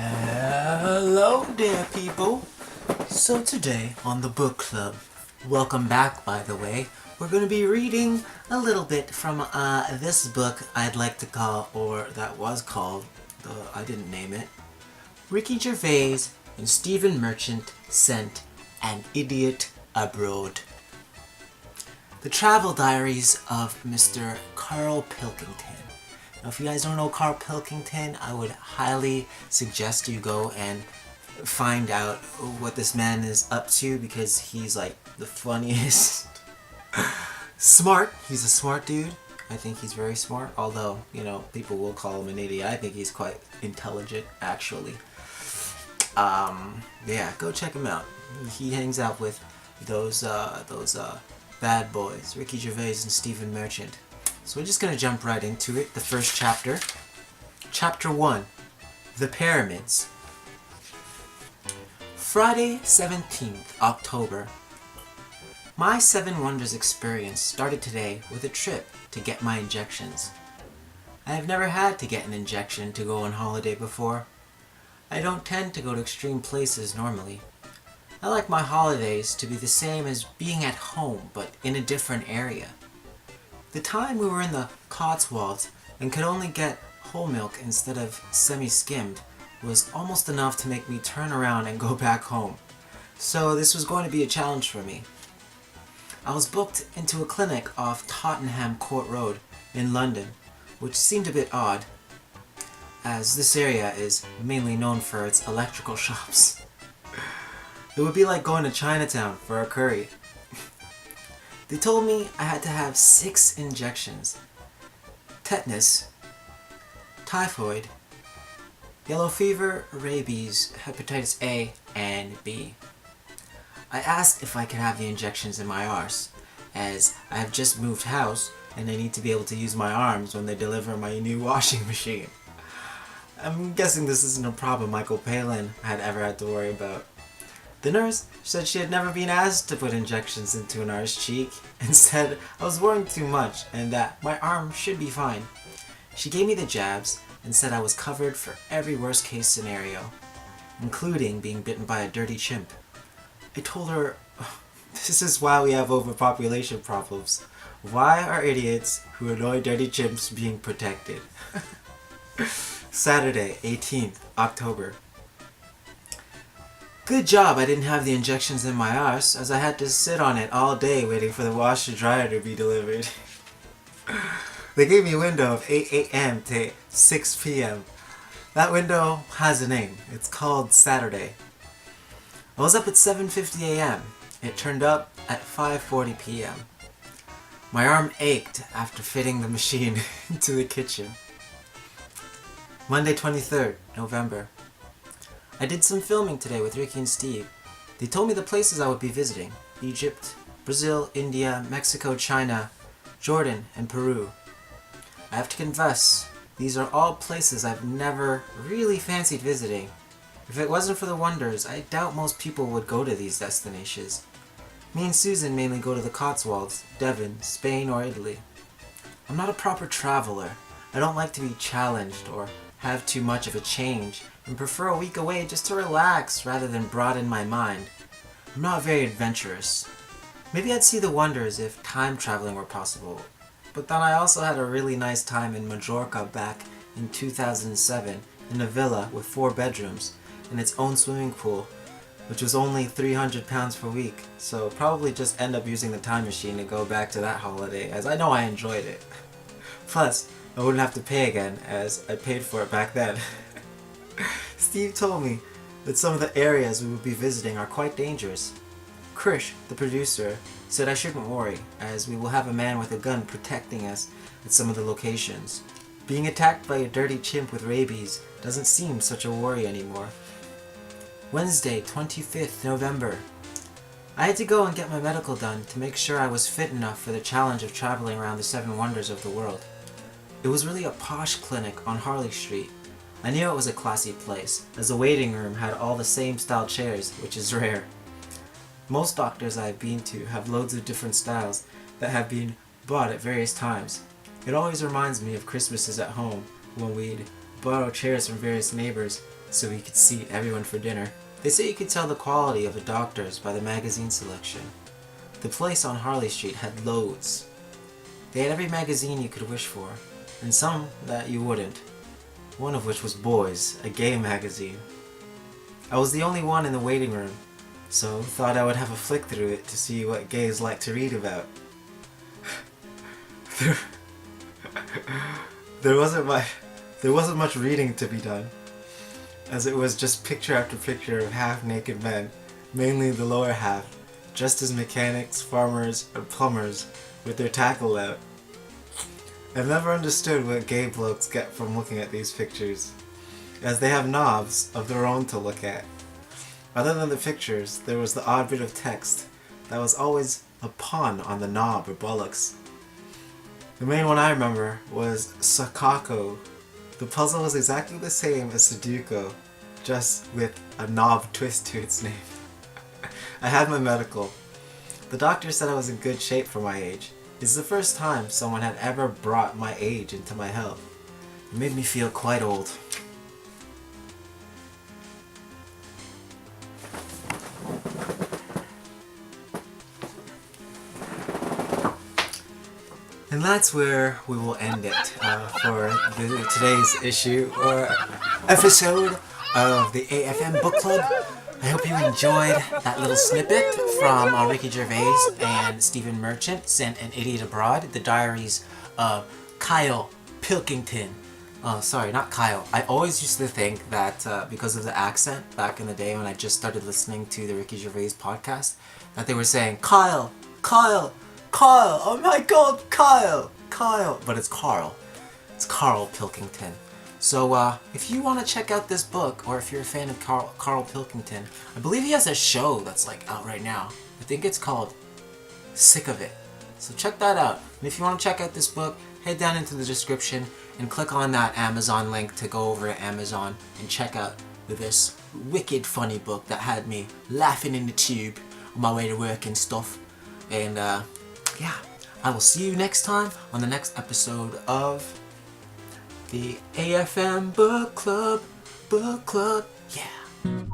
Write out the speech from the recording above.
Hello there, people. So today on the book club, welcome back by the way, we're going to be reading a little bit from this book I'd like to call, or that was called, I didn't name it, Ricky Gervais and Stephen Merchant sent An Idiot Abroad. The Travel Diaries of Mr. Karl Pilkington. Now, if you guys don't know Karl Pilkington, I would highly suggest you go and find out what this man is up to, because he's like the funniest. Smart. He's a smart dude. I think he's very smart, although, you know, people will call him an idiot. I think he's quite intelligent, actually. Yeah, go check him out. He hangs out with those bad boys, Ricky Gervais and Stephen Merchant. So we're just going to jump right into it. The first chapter. Chapter 1. The Pyramids. Friday, 17th October. My Seven Wonders experience started today with a trip to get my injections. I have never had to get an injection to go on holiday before. I don't tend to go to extreme places normally. I like my holidays to be the same as being at home, but in a different area. The time we were in the Cotswolds and could only get whole milk instead of semi-skimmed was almost enough to make me turn around and go back home. So this was going to be a challenge for me. I was booked into a clinic off Tottenham Court Road in London, which seemed a bit odd, as this area is mainly known for its electrical shops. It would be like going to Chinatown for a curry. They told me I had to have 6 injections. Tetanus, typhoid, yellow fever, rabies, hepatitis A, and B. I asked if I could have the injections in my arse, as I have just moved house and I need to be able to use my arms when they deliver my new washing machine. I'm guessing this isn't a problem Michael Palin had ever had to worry about. The nurse said she had never been asked to put injections into an arse cheek, and said I was worrying too much and that my arm should be fine. She gave me the jabs and said I was covered for every worst case scenario, including being bitten by a dirty chimp. I told her, this is why we have overpopulation problems. Why are idiots who annoy dirty chimps being protected? Saturday, 18th October. Good job I didn't have the injections in my arse, as I had to sit on it all day waiting for the washer dryer to be delivered. They gave me a window of 8 a.m. to 6 p.m. That window has a name. It's called Saturday. I was up at 7:50 a.m. It turned up at 5:40 p.m. My arm ached after fitting the machine into the kitchen. Monday, 23rd November. I did some filming today with Ricky and Steve. They told me the places I would be visiting: Egypt, Brazil, India, Mexico, China, Jordan, and Peru. I have to confess, these are all places I've never really fancied visiting. If it wasn't for the wonders, I doubt most people would go to these destinations. Me and Susan mainly go to the Cotswolds, Devon, Spain, or Italy. I'm not a proper traveler. I don't like to be challenged or have too much of a change, and prefer a week away just to relax rather than broaden my mind. I'm not very adventurous. Maybe I'd see the wonders if time traveling were possible, but then I also had a really nice time in Majorca back in 2007 in a villa with 4 bedrooms and its own swimming pool, which was only £300 per week, so probably just end up using the time machine to go back to that holiday, as I know I enjoyed it. Plus, I wouldn't have to pay again, as I paid for it back then. Steve told me that some of the areas we would be visiting are quite dangerous. Krish, the producer, said I shouldn't worry, as we will have a man with a gun protecting us at some of the locations. Being attacked by a dirty chimp with rabies doesn't seem such a worry anymore. Wednesday, 25th November. I had to go and get my medical done to make sure I was fit enough for the challenge of traveling around the 7 wonders of the world. It was really a posh clinic on Harley Street. I knew it was a classy place, as the waiting room had all the same style chairs, which is rare. Most doctors I've been to have loads of different styles that have been bought at various times. It always reminds me of Christmases at home, when we'd borrow chairs from various neighbors so we could seat everyone for dinner. They say you could tell the quality of a doctor's by the magazine selection. The place on Harley Street had loads. They had every magazine you could wish for, and some that you wouldn't. One of which was Boys, a gay magazine. I was the only one in the waiting room, so thought I would have a flick through it to see what gays like to read about. There wasn't much reading to be done, as it was just picture after picture of half-naked men, mainly the lower half, dressed as mechanics, farmers, and plumbers, with their tackle out. I've never understood what gay blokes get from looking at these pictures, as they have knobs of their own to look at. Other than the pictures, there was the odd bit of text that was always a pun on the knob or bullocks. The main one I remember was Sakako. The puzzle was exactly the same as Sudoku, just with a knob twist to its name. I had my medical. The doctor said I was in good shape for my age. It's the first time someone had ever brought my age into my health. It made me feel quite old. And that's where we will end it for today's issue or episode of the AFM Book Club. I hope you enjoyed that little snippet from Ricky Gervais and Stephen Merchant, Sent an Idiot Abroad, the Diaries of Kyle Pilkington. Sorry, not Kyle. I always used to think that because of the accent back in the day when I just started listening to the Ricky Gervais podcast, that they were saying, Kyle, Kyle, Kyle, oh my god, Kyle, Kyle. But it's Karl. It's Karl Pilkington. So if you want to check out this book, or if you're a fan of Karl Pilkington, I believe he has a show that's like out right now. I think it's called Sick of It. So check that out. And if you want to check out this book, head down into the description and click on that Amazon link to go over to Amazon and check out this wicked funny book that had me laughing in the tube on my way to work and stuff. And yeah, I will see you next time on the next episode of the AFM Book Club, yeah.